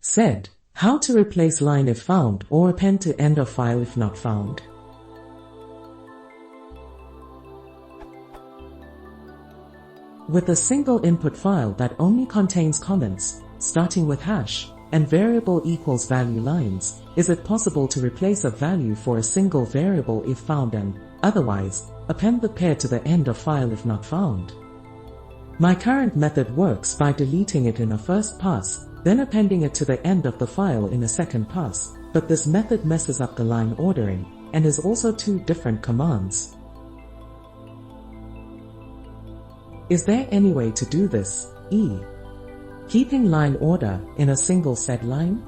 Said, how to replace line if found or append to end of file if not found. With a single input file that only contains comments, starting with hash, and variable equals value lines, is it possible to replace a value for a single variable if found and, otherwise, append the pair to the end of file if not found? My current method works by deleting it in a first pass, then appending it to the end of the file in a second pass, but this method messes up the line ordering, and is also two different commands. Is there any way to do this, keeping line order in a single set line?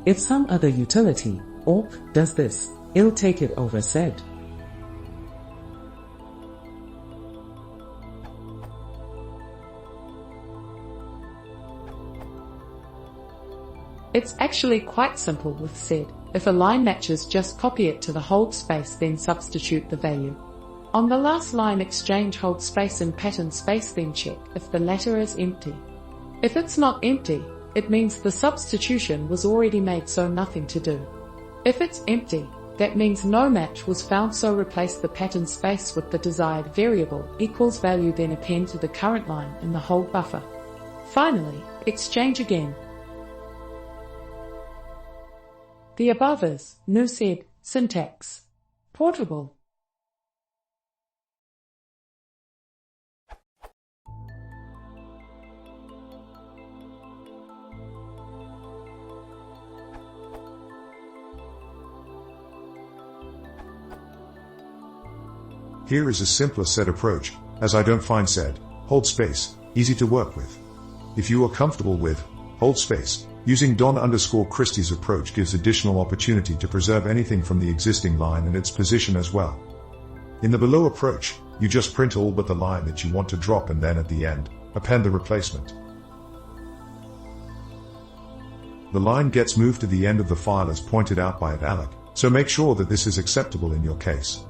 If some other utility, awk, does this, it'll take it over said. It's actually quite simple with sed. If a line matches, just copy it to the hold space, then substitute the value. On the last line, exchange hold space and pattern space, then check if the latter is empty. If it's not empty, it means the substitution was already made, so nothing to do. If it's empty, that means no match was found, so replace the pattern space with the desired variable equals value, then append to the current line in the hold buffer. Finally, exchange again. The above is new sed syntax. Portable. Here is a simpler sed approach, as I don't find sed hold space easy to work with. If you are comfortable with hold space, using Don_Christie's approach gives additional opportunity to preserve anything from the existing line and its position as well. In the below approach, you just print all but the line that you want to drop, and then at the end, append the replacement. The line gets moved to the end of the file as pointed out by Alec, so make sure that this is acceptable in your case.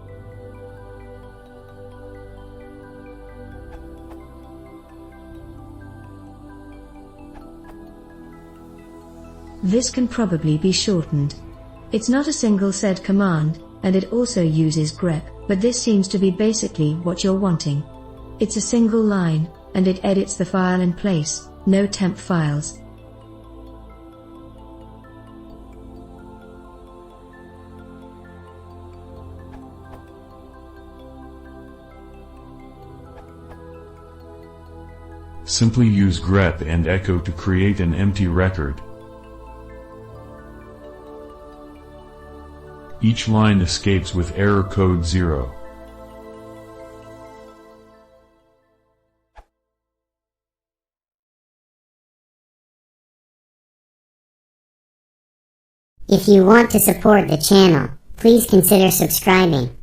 This can probably be shortened. It's not a single sed command, and it also uses grep, but this seems to be basically what you're wanting. It's a single line, and it edits the file in place, no temp files. Simply use grep and echo to create an empty record. Each line escapes with error code 0. If you want to support the channel, please consider subscribing.